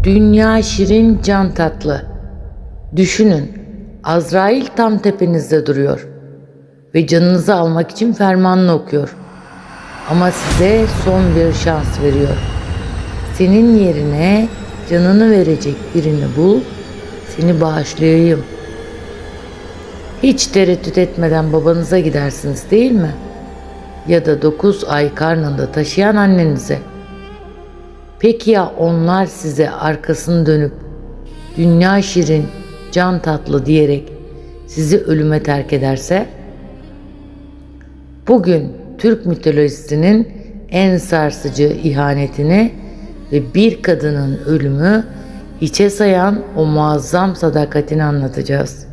Dünya şirin, can tatlı. Düşünün, Azrail tam tepenizde duruyor ve canınızı almak için fermanını okuyor. Ama size son bir şans veriyor. Senin yerine canını verecek birini bul, seni bağışlayayım. Hiç tereddüt etmeden babanıza gidersiniz değil mi? Ya da 9 ay karnında taşıyan annenize. Peki ya onlar size arkasını dönüp dünya şirin, can tatlı diyerek sizi ölüme terk ederse? Bugün Türk mitolojisinin en sarsıcı ihanetini ve bir kadının ölümü hiçe sayan o muazzam sadakatini anlatacağız.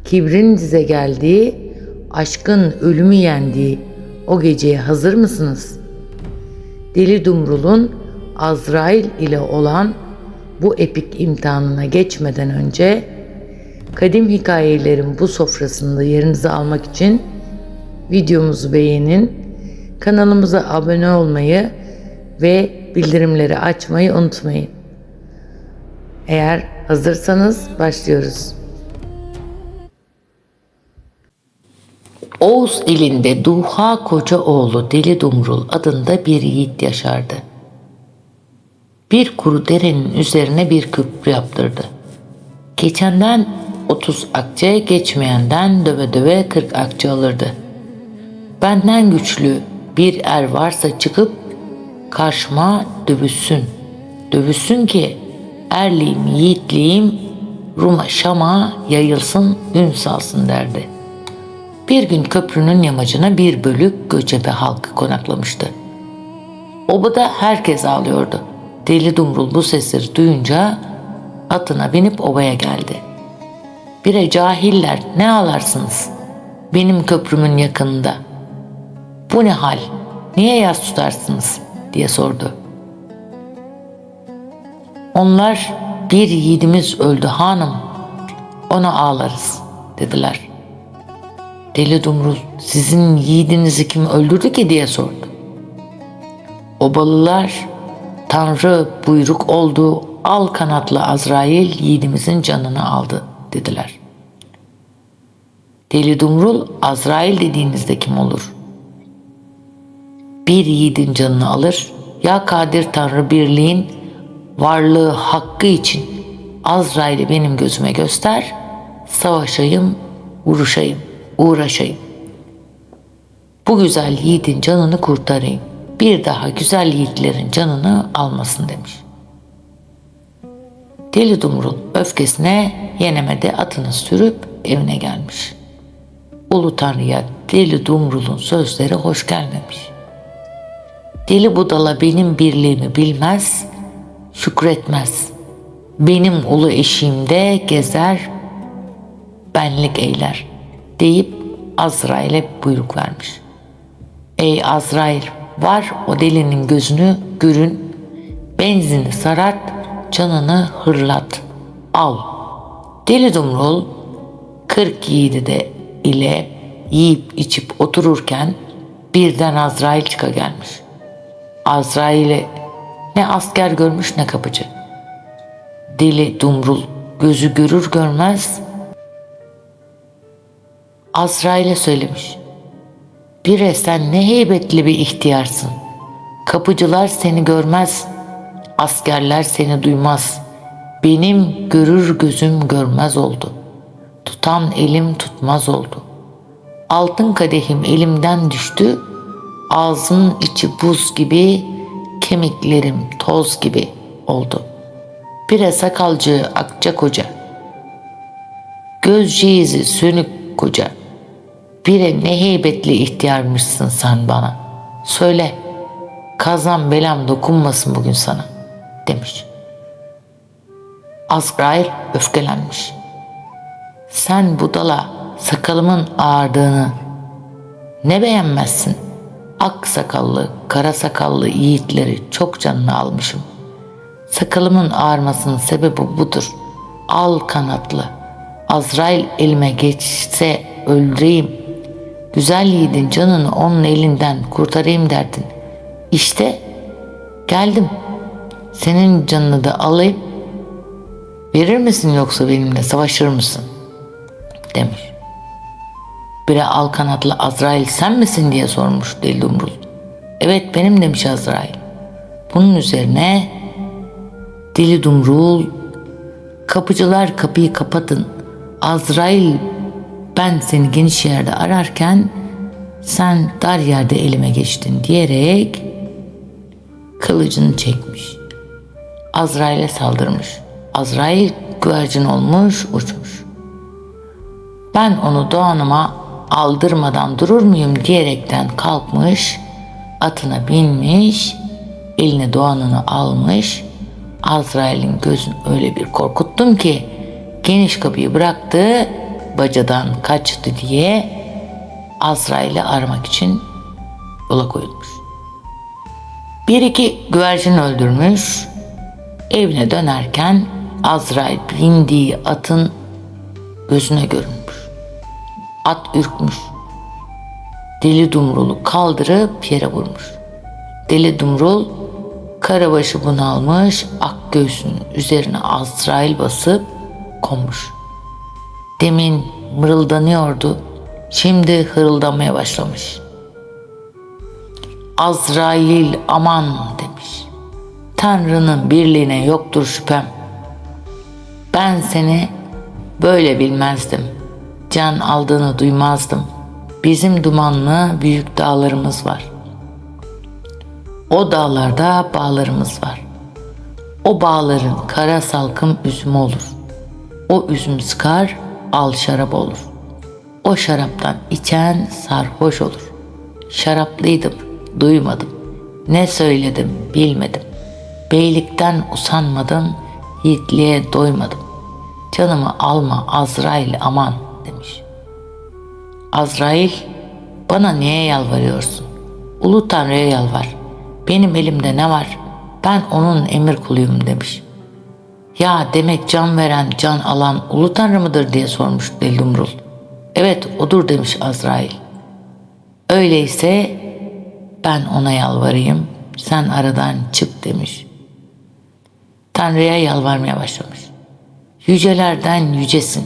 Kibrin dize geldiği, aşkın ölümü yendiği o geceye hazır mısınız? Deli Dumrul'un Azrail ile olan bu epik imtihanına geçmeden önce kadim hikayelerin bu sofrasında yerinizi almak için videomuzu beğenin, kanalımıza abone olmayı ve bildirimleri açmayı unutmayın. Eğer hazırsanız başlıyoruz. Oğuz elinde Duha Kocaoğlu Deli Dumrul adında bir yiğit yaşardı. Bir kuru derenin üzerine bir köprü yaptırdı. Geçenden 30 akçe, geçmeyenden döve döve 40 akçe alırdı. Benden güçlü bir er varsa çıkıp karşıma dövüşsün. Dövüşsün ki erliğim, yiğitliğim Rum'a Şam'a yayılsın, ün salsın derdi. Bir gün köprünün yamacına bir bölük göçebe halkı konaklamıştı. Obada herkes ağlıyordu. Deli Dumrul bu sesleri duyunca atına binip obaya geldi. "Bire cahiller, ne ağlarsınız? Benim köprümün yakınında. Bu ne hal? Niye yas tutarsınız?" diye sordu. "Onlar bir yiğidimiz öldü hanım, ona ağlarız," dediler. Deli Dumrul, "Sizin yiğidinizi kim öldürdü ki?" diye sordu. Obalılar, "Tanrı buyruk oldu, al kanatlı Azrail yiğidimizin canını aldı," dediler. Deli Dumrul, "Azrail dediğinizde kim olur? Bir yiğidin canını alır, ya Kadir Tanrı birliğin varlığı hakkı için Azrail'i benim gözüme göster, savaşayım, vuruşayım, uğraşayım. Bu güzel yiğidin canını kurtarayım, bir daha güzel yiğitlerin canını almasın," demiş. Deli Dumrul öfkesine yenemedi, atını sürüp evine gelmiş. Ulu Tanrı'ya Deli Dumrul'un sözleri hoş gelmemiş. Deli budala benim birliğimi bilmez, şükretmez. Benim ulu eşiğimde gezer, benlik eyler deyip Azrail'e buyruk vermiş. "Ey Azrail, var o delinin gözünü görün, benzini sarat, canını hırlat, al." Deli Dumrul 40 yiğidi de ile yiyip içip otururken birden Azrail çıkagelmiş. Azrail'i ne asker görmüş ne kapıcı. Deli Dumrul gözü görür görmez Azrail'e söylemiş. "Bire sen ne heybetli bir ihtiyarsın. Kapıcılar seni görmez, askerler seni duymaz. Benim görür gözüm görmez oldu. Tutan elim tutmaz oldu. Altın kadehim elimden düştü, ağzın içi buz gibi, kemiklerim toz gibi oldu. Bire sakalcı akça koca, gözceğizi sönük koca. Bire ne heybetli ihtiyarmışsın sen bana. Söyle, kazan belam dokunmasın bugün sana," demiş. Azrail öfkelenmiş. "Sen budala sakalımın ağardığını ne beğenmezsin? Ak sakallı, kara sakallı yiğitleri çok canını almışım. Sakalımın ağarmasının sebebi budur. Al kanatlı. Azrail elime geçse öldüreyim. Güzel yiğidin canını onun elinden kurtarayım derdin. İşte geldim. senin canını da alayım. Verir misin yoksa benimle savaşır mısın? Demiş. Bire al kanatlı Azrail sen misin diye sormuş Deli Dumrul. Evet benim demiş Azrail. Bunun üzerine Deli Dumrul, kapıcılar kapıyı kapatın. Azrail ben seni geniş yerde ararken sen dar yerde elime geçtin diyerek kılıcını çekmiş. Azrail'e saldırmış. Azrail güvercin olmuş uçmuş. Ben onu doğanıma aldırmadan durur muyum diyerekten kalkmış, atına binmiş, eline doğanını almış. Azrail'in gözünü öyle bir korkuttum ki geniş kapıyı bıraktı, bacadan kaçtı diye Azrail'i aramak için yola koyulmuş. Bir iki güvercin öldürmüş, evine dönerken Azrail bindiği atın gözüne görünmüş. At ürkmüş. Deli Dumrul'u kaldırıp yere vurmuş. Deli Dumrul karabaşı bunalmış, ak göğsünün üzerine Azrail basıp konmuş. Demin mırıldanıyordu, şimdi hırıldamaya başlamış. Azrail aman demiş. Tanrı'nın birliğine yoktur şüphem. Ben seni böyle bilmezdim. Can aldığını duymazdım. Bizim dumanlı büyük dağlarımız var. O dağlarda bağlarımız var. O bağların kara salkım üzümü olur. O üzüm sıkar, al şarap olur. O şaraptan içen sarhoş olur. Şaraplıydım, duymadım. Ne söyledim, bilmedim. Beylikten usanmadım, yiğitliğe doymadım. Canımı alma Azrail aman demiş. Azrail, bana niye yalvarıyorsun? Ulu Tanrı'ya yalvar. Benim elimde ne var? Ben onun emir kuluyum demiş. Ya demek can veren, can alan Ulu Tanrı mıdır diye sormuş Deli Dumrul. Evet odur demiş Azrail. Öyleyse ben ona yalvarayım, sen aradan çık demiş. Tanrı'ya yalvarmaya başlamış. Yücelerden yücesin,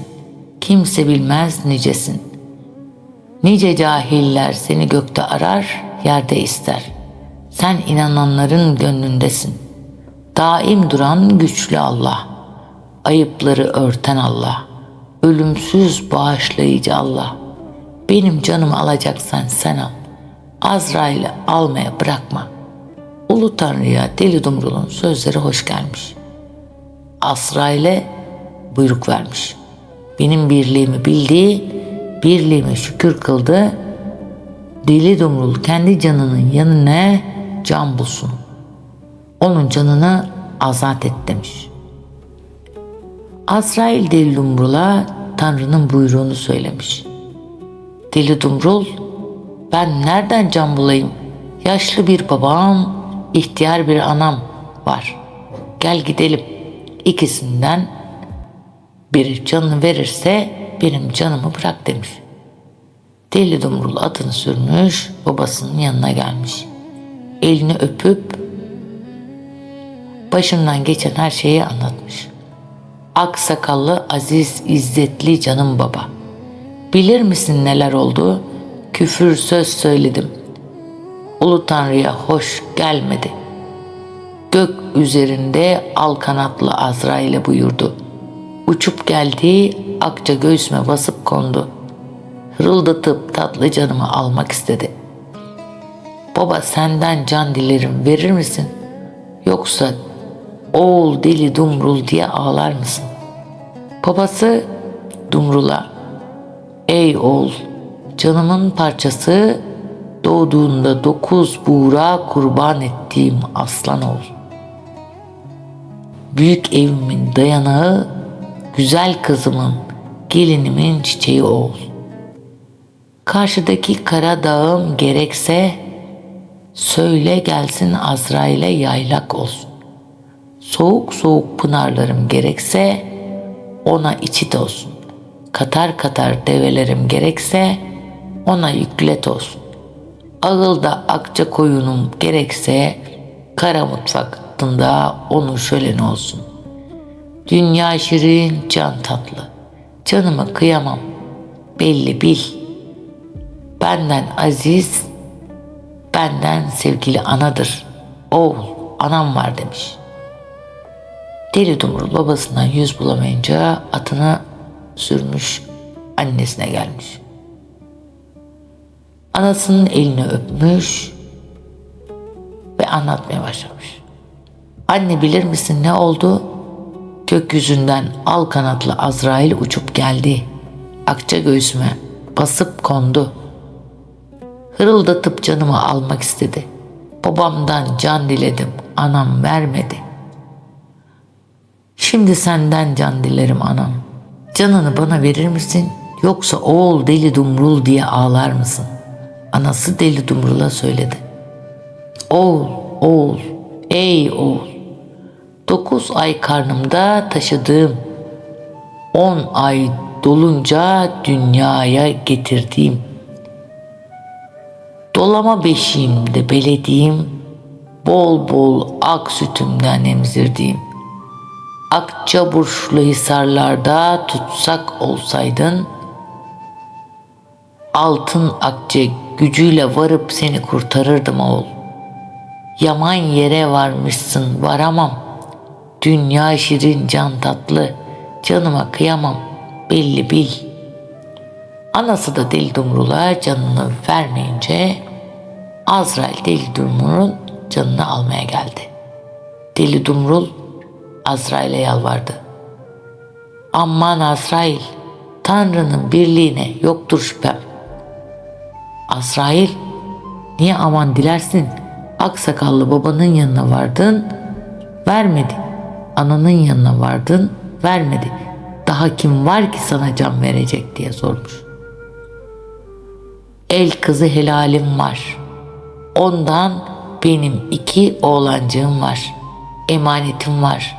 kimse bilmez nicesin. Nice cahiller seni gökte arar, yerde ister. Sen inananların gönlündesin. Daim duran güçlü Allah. Ayıpları örten Allah. Ölümsüz bağışlayıcı Allah. Benim canımı alacaksan sen al. Azrail'i almaya bırakma. Ulu Tanrı'ya Deli Dumrul'un sözleri hoş gelmiş. Azrail'e buyruk vermiş. Benim birliğimi bildi, birliğime şükür kıldı. Deli Dumrul kendi canının yanına can bulsun. Onun canını azat et demiş. Azrail Deli Dumrul'a Tanrı'nın buyruğunu söylemiş. Deli Dumrul, ben nereden can bulayım? Yaşlı bir babam, ihtiyar bir anam var. Gel gidelim. İkisinden biri canını verirse benim canımı bırak demiş. Deli Dumrul atını sürmüş, babasının yanına gelmiş. Elini öpüp başından geçen her şeyi anlatmış. Ak sakallı, aziz, izzetli canım baba. Bilir misin neler oldu? Küfür söz söyledim. Ulu Tanrı'ya hoş gelmedi. Gök üzerinde al kanatlı Azrail'e buyurdu. Uçup geldi, akça göğsüme basıp kondu. Hırıldatıp tatlı canımı almak istedi. Baba senden can dilerim verir misin? Yoksa oğul Deli Dumrul diye ağlar mısın? Babası Dumrul'a, ey oğul, canımın parçası, doğduğunda 9 buğra kurban ettiğim aslan oğul. Büyük evimin dayanağı, güzel kızımın, gelinimin çiçeği oğul. Karşıdaki kara dağım gerekse, söyle gelsin Azrail'e yaylak olsun. Soğuk soğuk pınarlarım gerekse, ona içit olsun. Katar katar develerim gerekse, ona yüklet olsun. Ağılda akça koyunum gerekse, kara mutfak tattığında onun şöleni olsun. Dünya şirin, can tatlı. Canıma kıyamam, belli bil. Benden aziz, benden sevgili anadır. Oğul, anam var demiş. Deli Dumrul babasından yüz bulamayınca atını sürmüş, annesine gelmiş. Anasının elini öpmüş ve anlatmaya başlamış. Anne, bilir misin ne oldu? Gökyüzünden al kanatlı Azrail uçup geldi. Akça göğsüme basıp kondu. Hırıldatıp canımı almak istedi. Babamdan can diledim, anam vermedi. Şimdi senden can dilerim anam. Canını bana verir misin? Yoksa oğul Deli Dumrul diye ağlar mısın? Anası Deli Dumrul'a söyledi. Oğul, oğul, ey oğul. 9 ay karnımda taşıdığım, 10 ay dolunca dünyaya getirdiğim, dolama beşiğimde belediğim, bol bol ak sütümden emzirdiğim, akça burçlu hisarlarda tutsak olsaydın, altın akçe gücüyle varıp seni kurtarırdım oğul. Yaman yere varmışsın, varamam. Dünya şirin, can tatlı, canıma kıyamam, belli bil. Anası da Deli Dumrul'a canını vermeyince Azrail Deli Dumrul'un canını almaya geldi. Deli Dumrul Azrail'e yalvardı. Aman Azrail, Tanrı'nın birliğine yoktur şüphem. Azrail, niye aman dilersin? Aksakallı babanın yanına vardın, vermedi. Ananın yanına vardın, vermedi. Daha kim var ki sana can verecek diye sormuş. El kızı helalim var. Ondan benim 2 oğlancığım var. Emanetim var.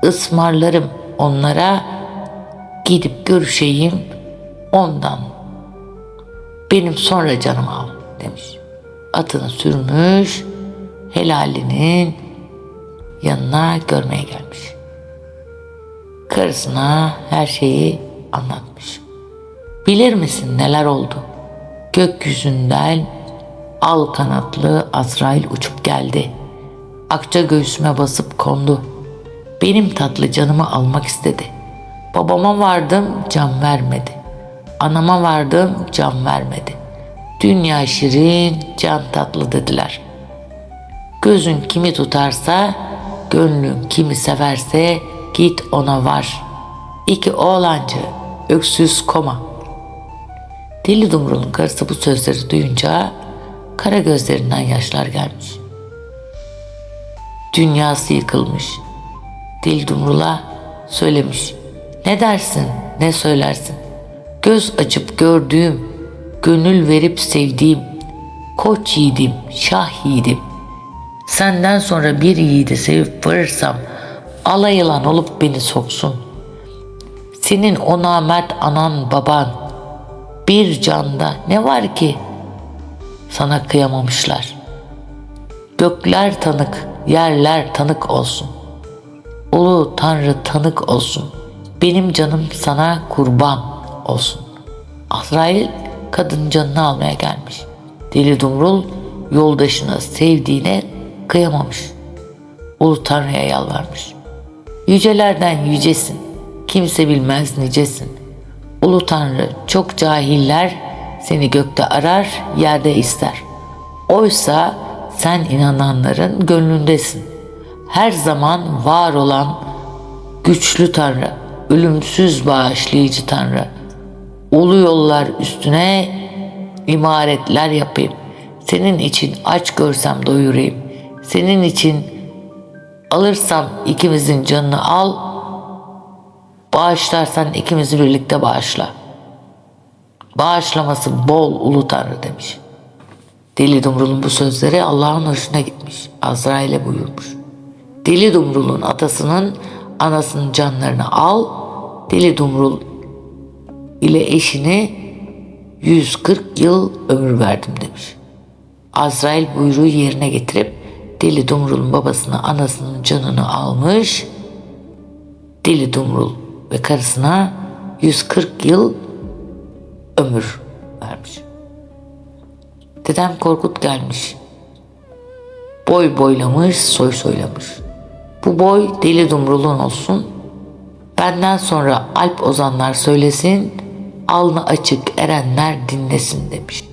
Ismarlarım onlara, gidip görüşeyim ondan. Benim sonra canımı al demiş. Atını sürmüş, helalinin yanına görmeye gelmiş. Karısına her şeyi anlatmış. Bilir misin neler oldu? Gökyüzünden al kanatlı Azrail uçup geldi. Akça göğsüme basıp kondu. Benim tatlı canımı almak istedi. Babama vardım, can vermedi. Anama vardım, can vermedi. Dünya şirin, can tatlı dediler. Gözün kimi tutarsa, gönlün kimi severse git ona var. 2 oğlancı, öksüz koma. Deli Dumrul'un karısı bu sözleri duyunca kara gözlerinden yaşlar gelmiş. Dünyası yıkılmış. Deli Dumrul'a söylemiş. Ne dersin, ne söylersin? Göz açıp gördüğüm, gönül verip sevdiğim, koç yiğidim, şah yiğidim. Senden sonra bir yiğidi sevip varırsam, alayılan olup beni soksun. Senin o namert anan baban, bir canda ne var ki sana kıyamamışlar. Gökler tanık, yerler tanık olsun. Ulu Tanrı tanık olsun. Benim canım sana kurban olsun. Azrail kadın canını almaya gelmiş. Deli Dumrul yoldaşına, sevdiğine kıyamamış. Ulu Tanrı'ya yalvarmış. Yücelerden yücesin, kimse bilmez nicesin. Ulu Tanrı, çok cahiller seni gökte arar, yerde ister. Oysa sen inananların gönlündesin. Her zaman var olan güçlü Tanrı, ölümsüz bağışlayıcı Tanrı. Ulu yollar üstüne imaretler yapayım. Senin için aç görsem doyurayım. Senin için alırsam ikimizin canını al. Bağışlarsan ikimizi birlikte bağışla. Bağışlaması bol ulu Tanrı demiş. Deli Dumrul'un bu sözleri Allah'ın hoşuna gitmiş. Azrail'e buyurmuş. Deli Dumrul'un atasının anasının canlarını al. Deli Dumrul ile eşini 140 yıl ömür verdim demiş. Azrail buyruğu yerine getirip Deli Dumrul'un babasına anasının canını almış. Deli Dumrul ve karısına 140 yıl ömür vermiş. Dedem Korkut gelmiş. Boy boylamış, soy soylamış. Bu boy Deli Dumrul'un olsun. Benden sonra Alp ozanlar söylesin, alnı açık erenler dinlesin demiş.